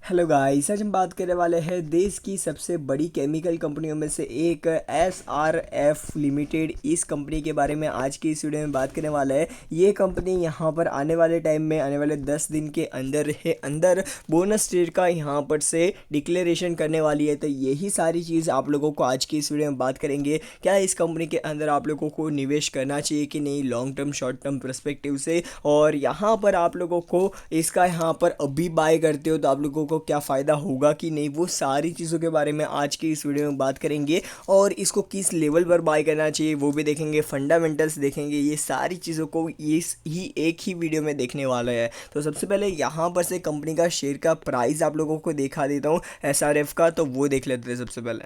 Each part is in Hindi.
हेलो गाइस, आज हम बात करने वाले हैं देश की सबसे बड़ी केमिकल कंपनियों में से एक एसआरएफ लिमिटेड। इस कंपनी के बारे में आज की इस वीडियो में बात करने वाला है। ये कंपनी यहाँ पर आने वाले टाइम में, आने वाले 10 दिन के अंदर बोनस शेयर का यहाँ पर से डिक्लेरेशन करने वाली है। तो यही सारी चीज़ आप लोगों को आज की इस वीडियो में बात करेंगे। क्या इस कंपनी के अंदर आप लोगों को निवेश करना चाहिए कि नहीं, long term short term perspective से, और यहाँ पर आप लोगों को इसका यहाँ पर अभी बाय करते हो तो आप लोगों को क्या फ़ायदा होगा कि नहीं, वो सारी चीज़ों के बारे में आज की इस वीडियो में बात करेंगे। और इसको किस लेवल पर बाय करना चाहिए वो भी देखेंगे, फंडामेंटल्स देखेंगे। ये सारी चीज़ों को इस ही एक ही वीडियो में देखने वाला है। तो सबसे पहले यहाँ पर से कंपनी का शेयर का प्राइस आप लोगों को दिखा देता हूँ एसआरएफ का, तो वो देख लेते हैं सबसे पहले।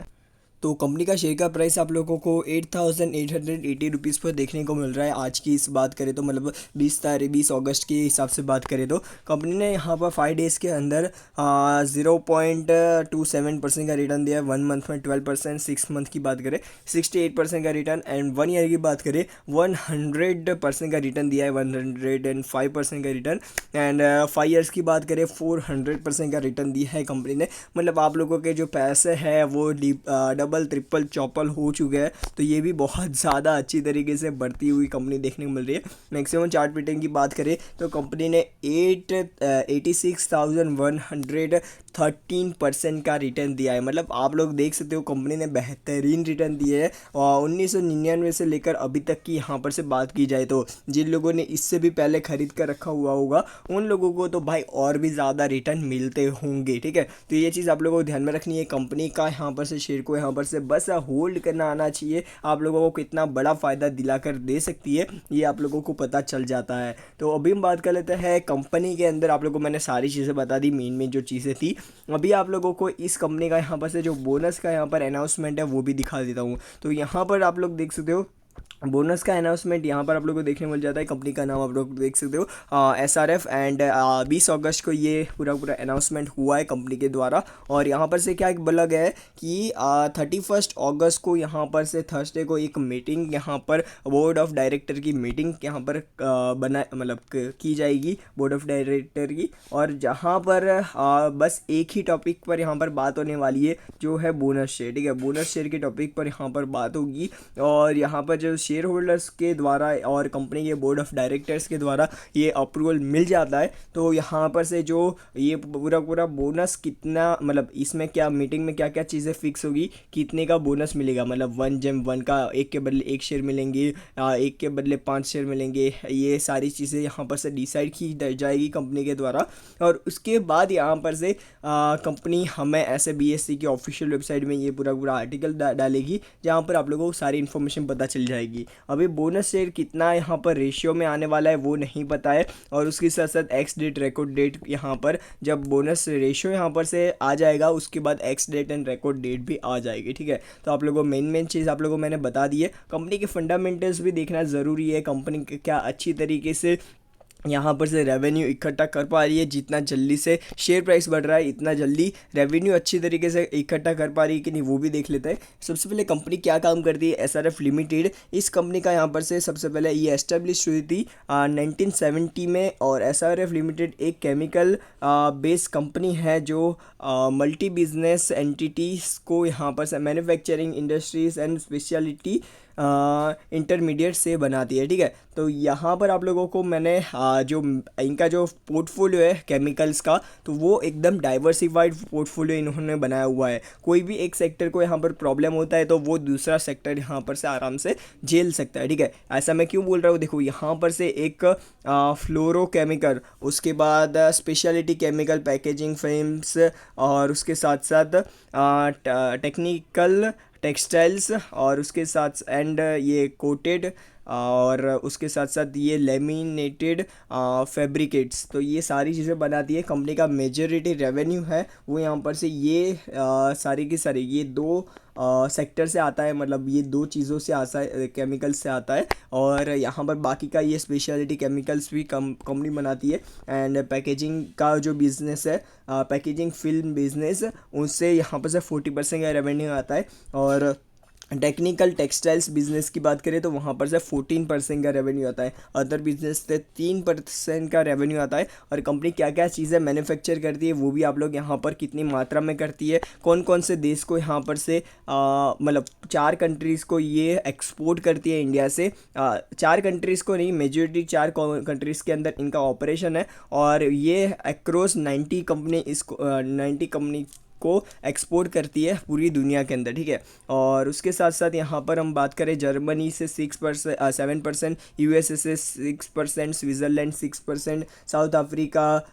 तो कंपनी का शेयर का प्राइस आप लोगों को 8,880 रुपीज़ पर देखने को मिल रहा है। आज की इस बात करें तो मतलब 20 अगस्त के हिसाब से बात करें तो कंपनी ने यहाँ पर 5 डेज़ के अंदर 0.27% का रिटर्न दिया है। 1 मंथ में 12%, 6 मंथ की बात करें 68% का रिटर्न, एंड 1 ईयर की बात करें 100% का रिटर्न दिया है, 105% का रिटर्न, एंड 5 ईयर्स की बात करें 400% का रिटर्न दिया है कंपनी ने। मतलब आप लोगों के जो पैसे हैं वो डबल ट्रिपल चौपल हो चुके हैं। तो ये भी बहुत ज़्यादा अच्छी तरीके से बढ़ती हुई कंपनी देखने को मिल रही है। मैक्सिमम चार्ट पैटर्न की बात करें तो कंपनी ने 86,113% का रिटर्न दिया है। मतलब आप लोग देख सकते हो कंपनी ने बेहतरीन रिटर्न दिए है। और 1999 से लेकर अभी तक की यहाँ पर से बात की जाए तो जिन लोगों ने इससे भी पहले खरीद कर रखा हुआ होगा उन लोगों को तो भाई और भी ज़्यादा रिटर्न मिलते होंगे। ठीक है, तो ये चीज़ आप लोगों को ध्यान में रखनी है। कंपनी का यहाँ पर से शेयर को यहाँ पर से बस होल्ड करना आना चाहिए। आप लोगों को कितना बड़ा फ़ायदा दिलाकर दे सकती है ये आप लोगों को पता चल जाता है। तो अभी हम बात कर लेते हैं कंपनी के अंदर। आप लोगों को मैंने सारी चीज़ें बता दी, मेन जो चीज़ें थी। अभी आप लोगों को इस कंपनी का यहाँ पर से जो बोनस का यहाँ पर अनाउंसमेंट है वो भी दिखा देता हूँ। तो यहाँ पर आप लोग देख सकते हो बोनस का अनाउंसमेंट यहाँ पर आप लोगों को देखने मिल जाता है। कंपनी का नाम आप लोग देख सकते हो एसआरएफ, एंड 20 अगस्त को ये पूरा अनाउंसमेंट हुआ है कंपनी के द्वारा। और यहाँ पर से क्या बोला गया है कि 31 अगस्त को यहाँ पर से थर्सडे को एक मीटिंग, यहाँ पर बोर्ड ऑफ डायरेक्टर की मीटिंग यहाँ पर की जाएगी, बोर्ड ऑफ डायरेक्टर की। और जहाँ पर बस एक ही टॉपिक पर यहाँ पर बात होने वाली है जो है बोनस शेयर। ठीक है, बोनस शेयर के टॉपिक पर यहाँ पर बात होगी। और यहाँ पर जो शेयर होल्डर्स के द्वारा और कंपनी के बोर्ड ऑफ डायरेक्टर्स के द्वारा ये अप्रूवल मिल जाता है तो यहाँ पर से जो ये पूरा बोनस कितना, मतलब इसमें क्या मीटिंग में क्या क्या चीज़ें फिक्स होगी, कितने का बोनस मिलेगा, मतलब 1 का एक के बदले 1 शेयर मिलेंगे, एक के बदले 5 शेयर मिलेंगे, ये सारी चीज़ें यहाँ पर से डिसाइड की जाएगी कंपनी के द्वारा। और उसके बाद यहाँ पर से कंपनी हमें ऐसे बीएससी की ऑफिशियल वेबसाइट में ये पूरा आर्टिकल डालेगी जहाँ पर आप लोगों को सारी इन्फॉर्मेशन पता चल जाएगी। अभी बोनस शेयर कितना यहाँ पर रेशियो में आने वाला है वो नहीं पता है। और उसके साथ साथ एक्स डेट रिकॉर्ड डेट, यहाँ पर जब बोनस रेशियो यहाँ पर से आ जाएगा उसके बाद ex date and record date भी आ जाएगी। ठीक है, तो आप लोगों को मेन चीज़ आप लोगों को मैंने बता दी है। कंपनी के फंडामेंटल्स भी देखना ज़रूरी है। कंपनी क्या अच्छी तरीके से यहाँ पर से रेवेन्यू इकट्ठा कर पा रही है, जितना जल्दी से शेयर प्राइस बढ़ रहा है इतना जल्दी रेवेन्यू अच्छी तरीके से इकट्ठा कर पा रही है कि नहीं वो भी देख लेते हैं। सबसे पहले कंपनी क्या काम करती है एसआरएफ लिमिटेड। इस कंपनी का यहाँ पर से सबसे पहले ये एस्टेब्लिश हुई थी 1970 में। और एसआरएफ लिमिटेड एक केमिकल बेस्ड कंपनी है जो मल्टी बिजनेस एंटिटीज़ को यहाँ पर से manufacturing industries and speciality intermediate से बनाती है। ठीक है, तो यहाँ पर आप लोगों को मैंने जो इनका जो पोर्टफोलियो है केमिकल्स का, तो वो एकदम डाइवर्सिफाइड पोर्टफोलियो इन्होंने बनाया हुआ है। कोई भी एक सेक्टर को यहाँ पर प्रॉब्लम होता है तो वो दूसरा सेक्टर यहाँ पर से आराम से झेल सकता है। ठीक है, ऐसा मैं क्यों बोल रहा हूँ, देखो यहाँ पर से एक फ्लोरोकेमिकल, उसके बाद स्पेशलिटी केमिकल, पैकेजिंग फिल्म्स, और उसके साथ साथ टेक्निकल टेक्सटाइल्स, और उसके साथ एंड ये कोटेड, और उसके साथ साथ ये लेमिनेटेड फैब्रिकेट्स। तो ये सारी चीज़ें बनाती है। कंपनी का मेजॉरिटी रेवेन्यू है वो यहाँ पर से ये सारी की सारी ये दो सेक्टर से आता है। मतलब ये दो चीज़ों से आता है, केमिकल्स से आता है। और यहाँ पर बाकी का ये स्पेशलिटी केमिकल्स भी कंपनी बनाती है। एंड पैकेजिंग का जो बिज़नेस है, पैकेजिंग फिल्म बिज़नेस, उससे यहाँ पर से 40% का रेवेन्यू आता है। और टेक्निकल टेक्सटाइल्स बिजनेस की बात करें तो वहाँ पर से 14% का रेवेन्यू आता है। अदर बिजनेस से 3% का रेवेन्यू आता है। और कंपनी क्या क्या चीज़ें मैन्युफैक्चर करती है वो भी आप लोग यहाँ पर कितनी मात्रा में करती है, कौन कौन से देश को यहाँ पर से मतलब 4 कंट्रीज़ को ये एक्सपोर्ट करती है इंडिया से। 4 कंट्रीज़ को नहीं, मेजोरिटी 4 कंट्रीज़ के अंदर इनका ऑपरेशन है। और ये अक्रॉस 90 कंपनी को एक्सपोर्ट करती है पूरी दुनिया के अंदर, ठीक है। और उसके साथ साथ यहाँ पर हम बात करें जर्मनी से 7%, यूएसए से 6%, स्विट्ज़रलैंड 6%, साउथ अफ्रीका,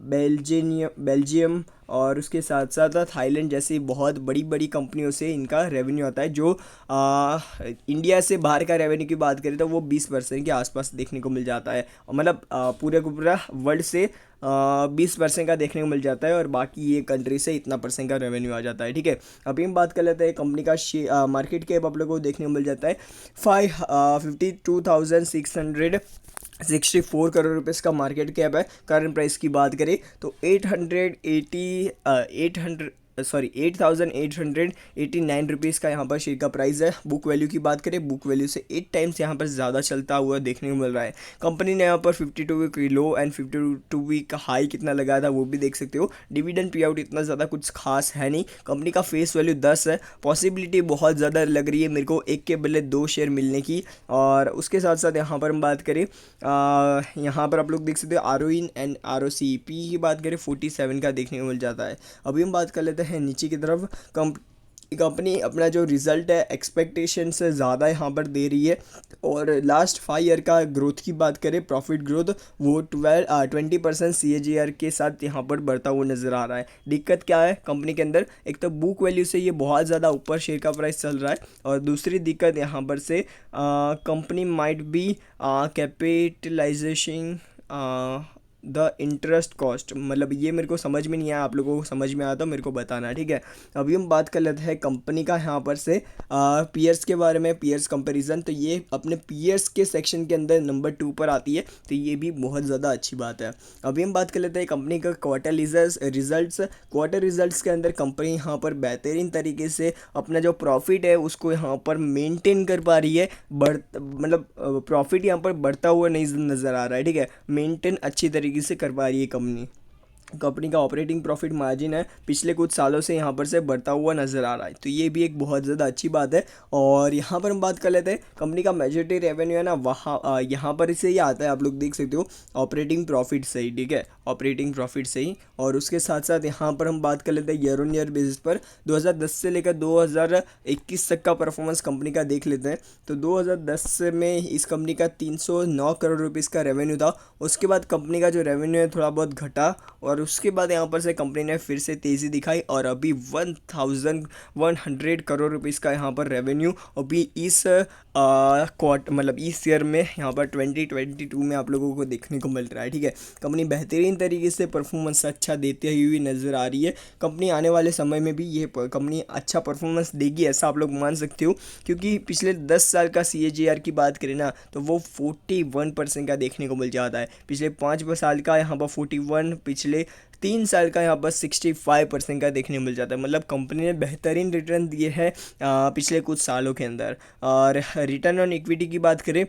बेल्जियम और उसके साथ साथ थाईलैंड जैसी बहुत बड़ी बड़ी कंपनियों से इनका रेवेन्यू आता है। जो इंडिया से बाहर का रेवेन्यू की बात करें तो वो 20% के आसपास देखने को मिल जाता है। मतलब पूरे को पूरा वर्ल्ड से 20% का देखने को मिल जाता है और बाकी ये कंट्री से इतना परसेंट का रेवेन्यू आ जाता है, ठीक है। अभी हम बात कर लेते हैं कंपनी का मार्केट कैप आप लोगों को देखने को मिल जाता है 52,664 करोड़ रुपए का मार्केट कैप है। करंट प्राइस की बात करें तो 8,889 रुपीज़ का यहाँ पर शेयर का प्राइस है। बुक वैल्यू की बात करें, बुक वैल्यू से 8 टाइम्स यहाँ पर ज़्यादा चलता हुआ देखने को मिल रहा है। कंपनी ने यहाँ पर 52 वीक लो एंड 52 वीक का हाई कितना लगाया था वो भी देख सकते हो। डिविडेंड पे आउट इतना ज़्यादा कुछ खास है नहीं। कंपनी का फेस वैल्यू 10 है। पॉसिबिलिटी बहुत ज़्यादा लग रही है मेरे को 1 के बदले 2 शेयर मिलने की। और उसके साथ साथ यहाँ पर हम बात करें, यहाँ पर आप लोग देख सकते हो ROE एंड ROCE की बात करें 47 का देखने को मिल जाता है। अभी हम बात कर लेते हैं नीचे की तरफ। कंपनी अपना जो रिज़ल्ट है एक्सपेक्टेशन से ज़्यादा यहाँ पर दे रही है। और लास्ट 5 ईयर का ग्रोथ की बात करें, प्रॉफिट ग्रोथ वो 20% CAGR के साथ यहाँ पर बढ़ता हुआ नज़र आ रहा है। दिक्कत क्या है कंपनी के अंदर, एक तो बुक वैल्यू से ये बहुत ज़्यादा ऊपर शेयर का प्राइस चल रहा है। और दूसरी दिक्कत यहाँ पर से company might be capitalisation the interest cost, मतलब ये मेरे को समझ में नहीं आया, आप लोगों को समझ में आया तो मेरे को बताना, ठीक है। अभी हम बात कर लेते हैं कंपनी का यहाँ पर से पीयर्स के बारे में, पीयर्स कंपैरिजन। तो ये अपने पीयर्स के सेक्शन के अंदर नंबर 2 पर आती है, तो ये भी बहुत ज़्यादा अच्छी बात है। अभी हम बात कर लेते हैं कंपनी का क्वार्टर रिजल्ट्स। क्वार्टर रिजल्ट्स के अंदर कंपनी यहाँ पर बेहतरीन तरीके से अपना जो प्रॉफिट है उसको यहाँ पर मेंटेन कर पा रही है। मतलब प्रॉफिट यहाँ पर बढ़ता हुआ नहीं नज़र आ रहा है, ठीक है। मेंटेन अच्छी तरीके से कर पा रही है कंपनी का ऑपरेटिंग प्रॉफिट मार्जिन है पिछले कुछ सालों से यहाँ पर से बढ़ता हुआ नज़र आ रहा है, तो ये भी एक बहुत ज़्यादा अच्छी बात है। और यहाँ पर हम बात कर लेते हैं कंपनी का मेजॉरिटी रेवेन्यू है ना, वहाँ यहाँ पर से ही आता है, आप लोग देख सकते हो ऑपरेटिंग प्रॉफिट से ही, ठीक है, ऑपरेटिंग प्रॉफिट से ही। और उसके साथ साथ यहाँ पर हम बात कर लेते हैं ईयर ऑन ईयर बेसिस पर 2010 से लेकर 2021 तक का परफॉर्मेंस कंपनी का देख लेते हैं। तो 2010 में इस कंपनी का 309 करोड़ रुपीज़ का रेवेन्यू था। उसके बाद कंपनी का जो रेवेन्यू है थोड़ा बहुत घटा और उसके बाद यहाँ पर से कंपनी ने फिर से तेज़ी दिखाई और अभी 1100 करोड़ रुपीज़ का यहाँ पर रेवेन्यू अभी इस मतलब इस ईयर में यहाँ पर 2022 में आप लोगों को देखने को मिल रहा है, ठीक है। कंपनी बेहतरीन तरीके से परफॉर्मेंस अच्छा देते हुए नज़र आ रही है। कंपनी आने वाले समय में भी ये कंपनी अच्छा परफॉर्मेंस देगी ऐसा आप लोग मान सकते हो, क्योंकि पिछले 10 साल का CAGR की बात करें ना तो वो 41% का देखने को मिल जाता है। पिछले 5 साल का यहाँ पर 41, पिछले 3 साल का यहाँ पर 65% का देखने को मिल जाता है। मतलब कंपनी ने बेहतरीन रिटर्न दिए हैं पिछले कुछ सालों के अंदर। और रिटर्न ऑन इक्विटी की बात करें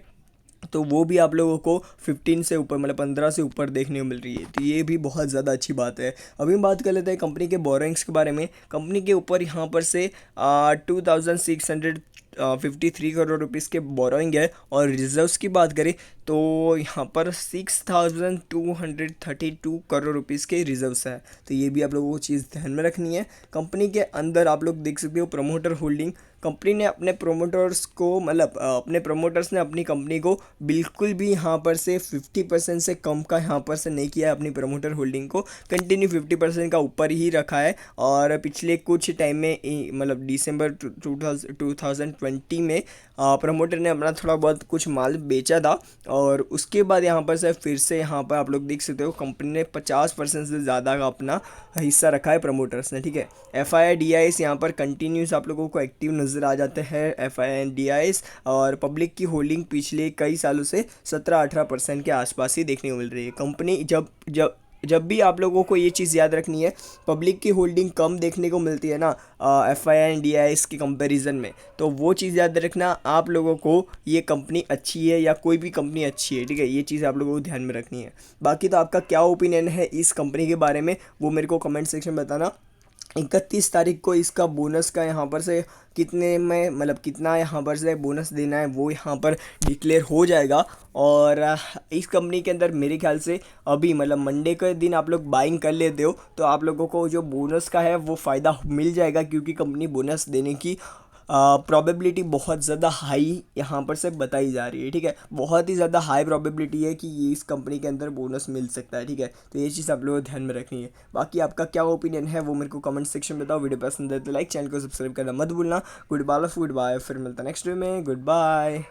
तो वो भी आप लोगों को 15 से ऊपर, मतलब 15 से ऊपर देखने को मिल रही है, तो ये भी बहुत ज़्यादा अच्छी बात है। अभी हम बात कर लेते हैं कंपनी के बोरोइंग्स के बारे में। कंपनी के ऊपर यहाँ पर से 2653 करोड़ रुपीज़ के बोरोइंग है। और रिजर्व्स की बात करें तो यहाँ पर 6232 करोड़ रुपीज़ के रिजर्व्स है, तो ये भी आप लोगों को चीज़ ध्यान में रखनी है। कंपनी के अंदर आप लोग देख सकते हो प्रमोटर होल्डिंग। कंपनी ने अपने प्रोमोटर्स को, मतलब अपने प्रोमोटर्स ने अपनी कंपनी को बिल्कुल भी यहाँ पर से 50% से कम का यहाँ पर से नहीं किया है। अपनी प्रमोटर होल्डिंग को कंटिन्यू 50% का ऊपर ही रखा है। और पिछले कुछ टाइम में मतलब दिसंबर 2020 में प्रमोटर ने अपना थोड़ा बहुत कुछ माल बेचा था और उसके बाद यहाँ पर से फिर से यहाँ पर आप लोग देख सकते हो कंपनी ने 50% से ज़्यादा का अपना हिस्सा रखा है प्रमोटर्स ने, ठीक है। FII-DIS यहाँ पर कंटिन्यूस आप लोगों को एक्टिव नज़र आ जाते हैं FII-DIS। और पब्लिक की होल्डिंग पिछले कई सालों से 17-18% के आसपास ही देखने को मिल रही है। कंपनी जब जब भी आप लोगों को ये चीज़ याद रखनी है, पब्लिक की होल्डिंग कम देखने को मिलती है ना FII एंड DII के कंपैरिजन में, तो वो चीज़ याद रखना आप लोगों को, ये कंपनी अच्छी है या कोई भी कंपनी अच्छी है, ठीक है, ये चीज़ आप लोगों को ध्यान में रखनी है। बाकी तो आपका क्या ओपिनियन है इस कंपनी के बारे में वो मेरे को कमेंट सेक्शन में बताना। 31 तारीख को इसका बोनस का यहाँ पर से कितने में, मतलब कितना यहाँ पर से बोनस देना है वो यहाँ पर डिक्लेयर हो जाएगा। और इस कंपनी के अंदर मेरे ख्याल से अभी मतलब मंडे के दिन आप लोग बाइंग कर लेते हो तो आप लोगों को जो बोनस का है वो फ़ायदा मिल जाएगा, क्योंकि कंपनी बोनस देने की प्रोबेबिलिटी बहुत ज़्यादा हाई यहाँ पर से बताई जा रही है, ठीक है, बहुत ही ज़्यादा हाई प्रोबेबिलिटी है कि ये इस कंपनी के अंदर बोनस मिल सकता है, ठीक है। तो ये चीज़ आप लोगों को ध्यान में रखनी है। बाकी आपका क्या ओपिनियन है वो मेरे को कमेंट सेक्शन में बताओ। वीडियो पसंद है तो लाइक, चैनल को सब्सक्राइब करना मत भूलना। गुड बाय, फिर मिलता है नेक्स्ट वीडियो में। Good bye.